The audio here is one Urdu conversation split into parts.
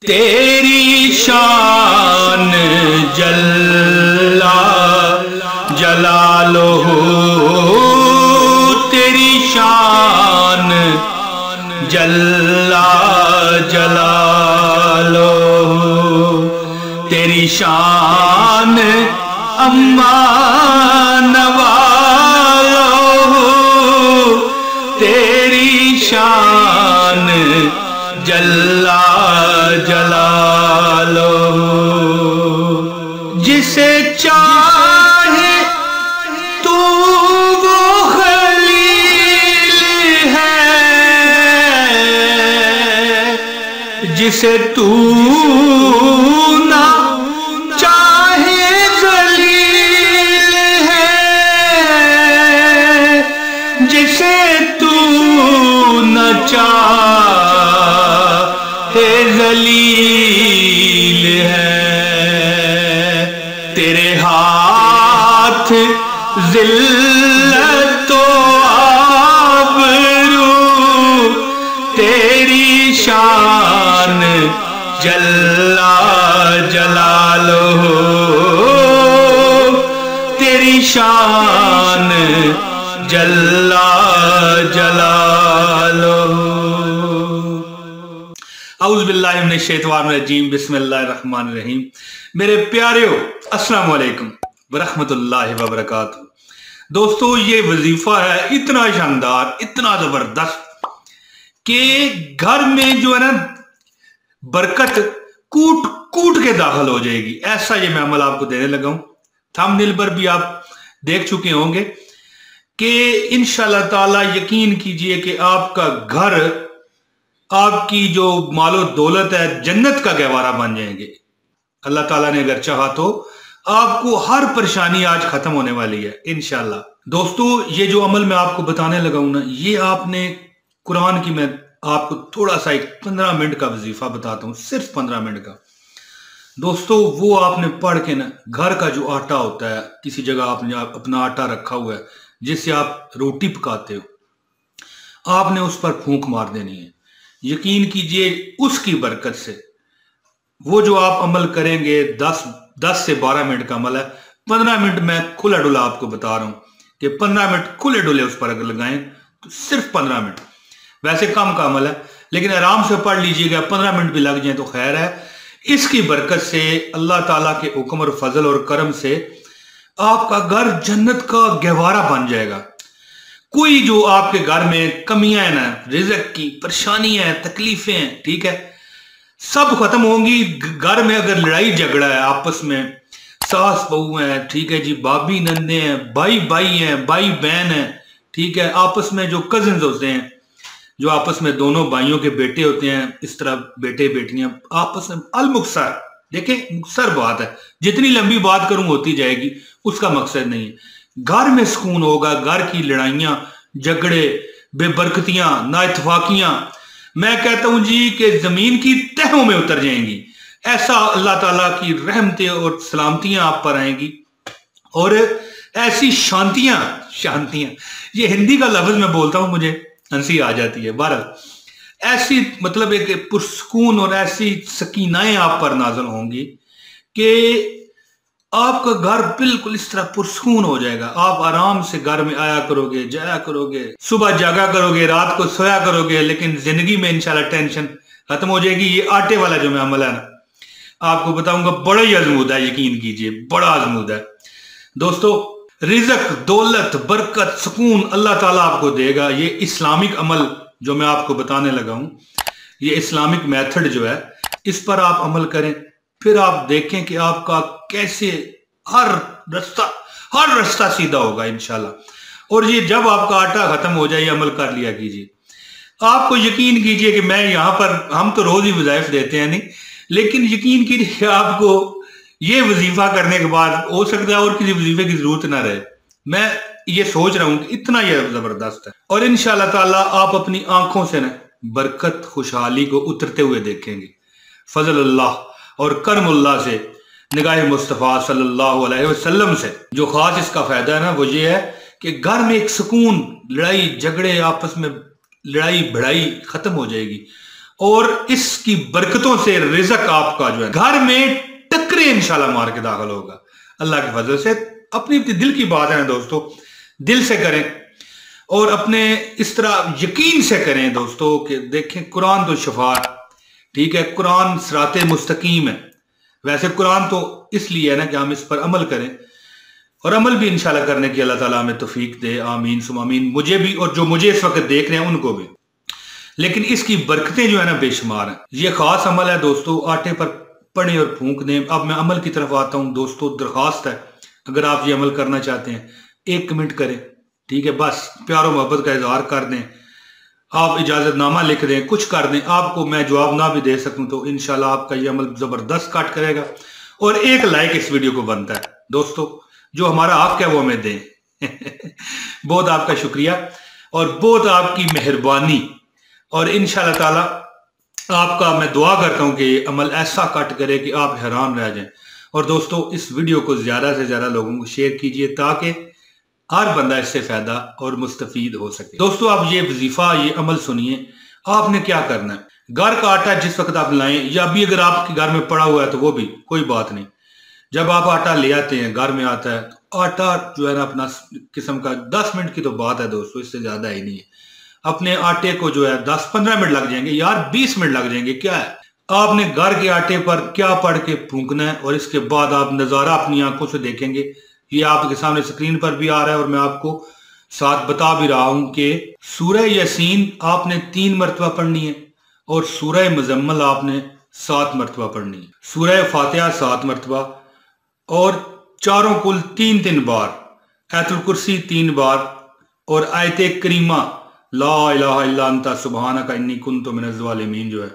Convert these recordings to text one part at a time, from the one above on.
تیری شان جلا جلالہ، تیری شان جلا جلالہ، تیری شان امان والو، تیری شان جلا جلالہ، جسے چاہے تو وہ خلیل ہے، جسے تو نہ چاہے ذلیل ہے، جسے تو نہ چاہے ذلیل ہے، تیرے ہاتھ ذلت و آبرو، تیری شان جلا جلالہ، تیری شان جلا جلالہ۔ اعوذ باللہ من الشیطان الرجیم، بسم اللہ الرحمن الرحیم۔ میرے پیاریو، السلام علیکم ورحمۃ اللہ وبرکاتہ۔ دوستو، یہ وظیفہ ہے اتنا شاندار، اتنا زبردست کہ گھر میں جو ہے نا برکت کوٹ کوٹ کے داخل ہو جائے گی، ایسا یہ میں عمل آپ کو دینے لگا ہوں۔ تھمبنیل پر بھی آپ دیکھ چکے ہوں گے کہ انشاءاللہ تعالی یقین کیجئے کہ آپ کا گھر، آپ کی جو مال و دولت ہے، جنت کا گہوارہ بن جائیں گے۔ اللہ تعالیٰ نے اگر چاہا تو آپ کو ہر پریشانی آج ختم ہونے والی ہے انشاءاللہ۔ دوستو، یہ جو عمل میں آپ کو بتانے لگا ہوں نا، یہ آپ نے قرآن کی، میں آپ کو تھوڑا سا ایک 15 منٹ کا وظیفہ بتاتا ہوں، صرف 15 منٹ کا۔ دوستو، وہ آپ نے پڑھ کے نا، گھر کا جو آٹا ہوتا ہے، کسی جگہ آپ نے اپنا آٹا رکھا ہوا ہے جس سے آپ روٹی پکاتے ہو، آپ نے اس پر پھونک مار دینی ہے۔ یقین کیجئے اس کی برکت سے وہ جو آپ عمل کریں گے، 10 سے 12 منٹ کا عمل ہے، 15 منٹ میں کھلا ڈلا آپ کو بتا رہا ہوں کہ 15 منٹ کھلے ڈلے اس پر اگر لگائیں تو صرف 15 منٹ، ویسے کم کا عمل ہے لیکن آرام سے پڑھ لیجئے گا، 15 منٹ بھی لگ جائیں تو خیر ہے۔ اس کی برکت سے، اللہ تعالیٰ کے حکم اور فضل اور کرم سے آپ کا گھر جنت کا گہوارہ بن جائے گا۔ کوئی جو آپ کے گھر میں کمیاں ہیں نا، رزق کی پریشانیاں ہیں، تکلیفیں ہیں، ٹھیک ہے، سب ختم ہوں گی۔ گھر میں اگر لڑائی جھگڑا ہے آپس میں، ساس بہو ہیں، ٹھیک ہے جی، بھابی نندے ہیں، بھائی ہیں، بھائی بہن ہیں، ٹھیک ہے، آپس میں جو کزنز ہوتے ہیں، جو آپس میں دونوں بھائیوں کے بیٹے ہوتے ہیں، اس طرح بیٹے بیٹیاں آپس میں، المکسر، دیکھیں مکسر بات ہے، جتنی لمبی بات کروں ہوتی جائے گی، اس کا مقصد نہیں ہے۔ گھر میں سکون ہوگا، گھر کی لڑائیاں جھگڑے بے برکتیاں نا اتفاقیاں، میں کہتا ہوں جی کہ زمین کی تہوں میں اتر جائیں گی۔ ایسا اللہ تعالیٰ کی رحمتیں اور سلامتیاں آپ پر آئیں گی، اور ایسی شانتیاں، یہ ہندی کا لفظ میں بولتا ہوں، مجھے ہنسی آ جاتی ہے، بہرحال ایسی مطلب ہے کہ پرسکون اور ایسی سکینائیں آپ پر نازل ہوں گی کہ آپ کا گھر بالکل اس طرح پرسکون ہو جائے گا۔ آپ آرام سے گھر میں آیا کرو گے، جایا کرو گے، صبح جاگا کرو گے، رات کو سویا کرو گے، لیکن زندگی میں انشاءاللہ ٹینشن ختم ہو جائے گی۔ یہ آٹے والا جو میں عمل ہے نا، آپ کو بتاؤں گا، بڑا ہی آزمودہ ہے، یقین کیجئے بڑا آزمودہ ہے۔ دوستو، رزق، دولت، برکت، سکون اللہ تعالیٰ آپ کو دے گا۔ یہ اسلامک عمل جو میں آپ کو بتانے لگا ہوں، یہ اسلامک میتھڈ جو ہے، اس پر آپ عمل کریں، پھر آپ دیکھیں کہ آپ کا کیسے ہر رستہ سیدھا ہوگا انشاءاللہ۔ اور یہ جب آپ کا آٹا ختم ہو جائے، یہ عمل کر لیا کیجئے۔ آپ کو یقین کیجئے کہ میں یہاں پر، ہم تو روز ہی وظائف دیتے ہیں نہیں، لیکن یقین کیجئے کہ آپ کو یہ وظیفہ کرنے کے بعد ہو سکتا ہے اور کسی وظیفے کی ضرورت نہ رہے۔ میں یہ سوچ رہا ہوں کہ اتنا یہ زبردست ہے، اور انشاءاللہ تعالیٰ آپ اپنی آنکھوں سے نا برکت، خوشحالی کو اترتے ہوئے دیکھیں گے، فضل اللہ اور کرم اللہ سے، نگاہ مصطفیٰ صلی اللہ علیہ وسلم سے۔ جو خاص اس کا فائدہ ہے نا، وہ یہ ہے کہ گھر میں ایک سکون، لڑائی جھگڑے، آپس میں لڑائی بھڑائی ختم ہو جائے گی۔ اور اس کی برکتوں سے رزق آپ کا جو ہے گھر میں ٹکرے انشاءاللہ مار کے داخل ہوگا اللہ کے فضل سے۔ اپنی دل کی بات ہے دوستو، دل سے کریں اور اپنے اس طرح یقین سے کریں دوستو کہ دیکھیں قرآن تو شفا ہے، ٹھیک ہے، قرآن صراط مستقیم ہے۔ ویسے قرآن تو اس لیے ہے نا کہ ہم اس پر عمل کریں، اور عمل بھی انشاءاللہ کرنے کی اللہ تعالیٰ ہمیں توفیق دے، آمین ثم آمین، مجھے بھی اور جو مجھے اس وقت دیکھ رہے ہیں ان کو بھی۔ لیکن اس کی برکتیں جو ہے نا بے شمار ہیں۔ یہ خاص عمل ہے دوستو، آٹے پر پڑیں اور پھونک دیں۔ اب میں عمل کی طرف آتا ہوں دوستو، درخواست ہے اگر آپ یہ عمل کرنا چاہتے ہیں 1 کمنٹ کریں، ٹھیک ہے، بس پیار و محبت کا اظہار کر دیں، آپ اجازت نامہ لکھ دیں، کچھ کر دیں، آپ کو میں جواب نہ بھی دے سکوں تو انشاءاللہ آپ کا یہ عمل زبردست کٹ کرے گا، اور 1 لائک اس ویڈیو کو بنتا ہے دوستو، جو ہمارا حق ہے وہ ہمیں دیں۔ بہت آپ کا شکریہ اور بہت آپ کی مہربانی، اور انشاءاللہ تعالی آپ کا میں دعا کرتا ہوں کہ یہ عمل ایسا کٹ کرے کہ آپ حیران رہ جائیں۔ اور دوستو اس ویڈیو کو زیادہ سے زیادہ لوگوں کو شیئر کیجئے تاکہ ہر بندہ اس سے فائدہ اور مستفید ہو سکے۔ دوستو آپ یہ وظیفہ، یہ عمل سنیے، آپ نے کیا کرنا ہے، گھر کا آٹا جس وقت آپ لائیں، یا ابھی اگر آپ کے گھر میں پڑا ہوا ہے تو وہ بھی کوئی بات نہیں، جب آپ آٹا لے آتے ہیں گھر میں آتا ہے تو آٹا جو ہے نا اپنا قسم کا 10 منٹ کی تو بات ہے دوستو، اس سے زیادہ ہی نہیں ہے، اپنے آٹے کو جو ہے 10-15 منٹ لگ جائیں گے، یار 20 منٹ لگ جائیں گے، کیا ہے، آپ نے گھر کے آٹے پر کیا پڑھ کے پھونکنا ہے، اور اس کے بعد آپ نظارہ اپنی آنکھوں سے دیکھیں گے۔ یہ آپ کے سامنے سکرین پر بھی آ رہا ہے اور میں آپ کو ساتھ بتا بھی رہا ہوں کہ سورہ یاسین آپ نے 3 مرتبہ پڑھنی ہے، اور سورہ مزمل آپ نے 7 مرتبہ پڑھنی ہے، سورہ فاتحہ 7 مرتبہ، اور چاروں کل 3 بار، آیت الکرسی 3 بار، اور آیت کریمہ لا الہ الا انت سبحانک انی کنت من الظالمین جو ہے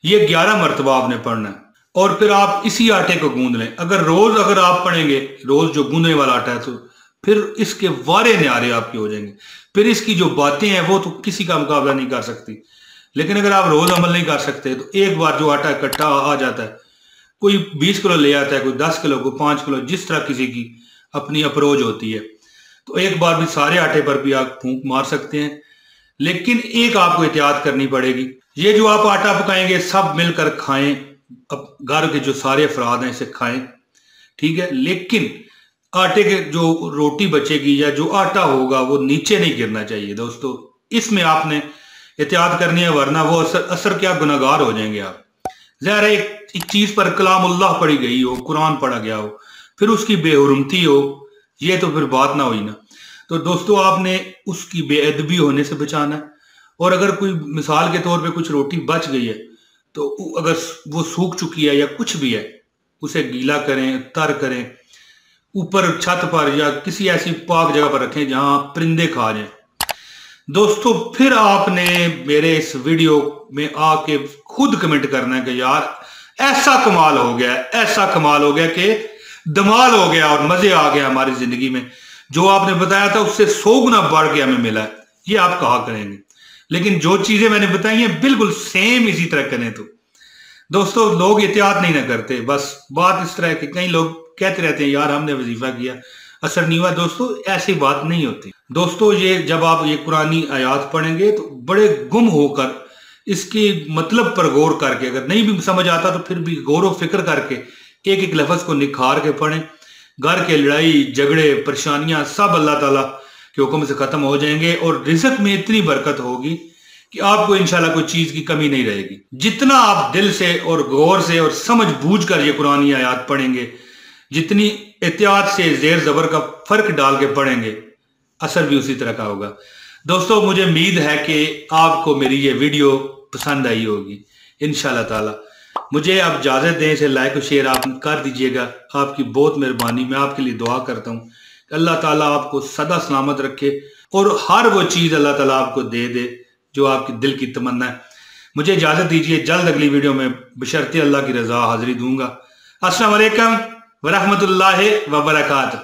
یہ 11 مرتبہ آپ نے پڑھنا ہے، اور پھر آپ اسی آٹے کو گوندھ لیں۔ اگر روز آپ پڑھیں گے، روز جو گوندھنے والا آٹا ہے، تو پھر اس کے وارے نیارے آپ کے ہو جائیں گے، پھر اس کی جو باتیں ہیں وہ تو کسی کا مقابلہ نہیں کر سکتی۔ لیکن اگر آپ روز عمل نہیں کر سکتے تو ایک بار جو آٹا اکٹھا آ جاتا ہے، کوئی 20 کلو لے آتا ہے، کوئی 10 کلو، کوئی 5 کلو، جس طرح کسی کی اپنی اپروچ ہوتی ہے، تو ایک بار بھی سارے آٹے پر بھی آپ پھونک مار سکتے ہیں۔ لیکن ایک آپ کو احتیاط کرنی پڑے گی، یہ جو آپ آٹا پکائیں گے سب مل کر کھائیں، گھر کے جو سارے افراد ہیں اسے کھائیں، ٹھیک ہے، لیکن آٹے کے جو روٹی بچے گی یا جو آٹا ہوگا وہ نیچے نہیں گرنا چاہیے دوستو، اس میں آپ نے احتیاط کرنی ہے، ورنہ وہ اثر کیا گناہگار ہو جائیں گے آپ۔ ظاہر ہے ایک چیز پر کلام اللہ پڑھی گئی ہو، قرآن پڑھا گیا ہو، پھر اس کی بے حرمتی ہو، یہ تو پھر بات نہ ہوئی نا۔ تو دوستو آپ نے اس کی بے ادبی ہونے سے بچانا ہے، اور اگر کوئی مثال کے طور پہ کچھ روٹی بچ گئی ہے تو اگر وہ سوکھ چکی ہے یا کچھ بھی ہے، اسے گیلا کریں، تر کریں، اوپر چھت پر یا کسی ایسی پاک جگہ پر رکھیں جہاں پرندے کھا جائیں۔ دوستو پھر آپ نے میرے اس ویڈیو میں آ کے خود کمنٹ کرنا ہے کہ یار ایسا کمال ہو گیا، ایسا کمال ہو گیا کہ دمال ہو گیا اور مزے آ گیا ہماری زندگی میں، جو آپ نے بتایا تھا اس سے 100 گنا بڑھ کے ہمیں ملا ہے، یہ آپ کہا کریں گے۔ لیکن جو چیزیں میں نے بتائی ہیں بالکل سیم اسی طرح کریں تو دوستو لوگ احتیاط نہیں نہ کرتے، بس بات اس طرح ہے کہ کئی لوگ کہتے رہتے ہیں یار ہم نے وظیفہ کیا اثر نہیں ہوا، دوستو ایسی بات نہیں ہوتی۔ دوستو یہ جب آپ یہ قرآنی آیات پڑھیں گے تو بڑے گم ہو کر اس کے مطلب پر غور کر کے، اگر نہیں بھی سمجھ آتا تو پھر بھی غور و فکر کر کے ایک ایک لفظ کو نکھار کے پڑھیں، گھر کے لڑائی جھگڑے پریشانیاں سب اللہ تعالیٰ کے حکم سے ختم ہو جائیں گے، اور رزق میں اتنی برکت ہوگی کہ آپ کو انشاءاللہ کوئی چیز کی کمی نہیں رہے گی۔ جتنا آپ دل سے اور غور سے اور سمجھ بوجھ کر یہ قرآنی آیات پڑھیں گے، جتنی احتیاط سے زیر زبر کا فرق ڈال کے پڑھیں گے، اثر بھی اسی طرح کا ہوگا۔ دوستو مجھے امید ہے کہ آپ کو میری یہ ویڈیو پسند آئی ہوگی انشاءاللہ تعالی۔ مجھے آپ اجازت دیں، اسے لائک و شیئر آپ کر دیجئے گا، آپ کی بہت مہربانی، میں آپ کے لیے دعا کرتا ہوں کہ اللہ تعالیٰ آپ کو سدا سلامت رکھے اور ہر وہ چیز اللہ تعالیٰ آپ کو دے دے جو آپ کی دل کی تمنا ہے۔ مجھے اجازت دیجئے، جلد اگلی ویڈیو میں بشرط اللہ کی رضا حاضری دوں گا۔ السلام علیکم ورحمۃ اللہ وبرکاتہ۔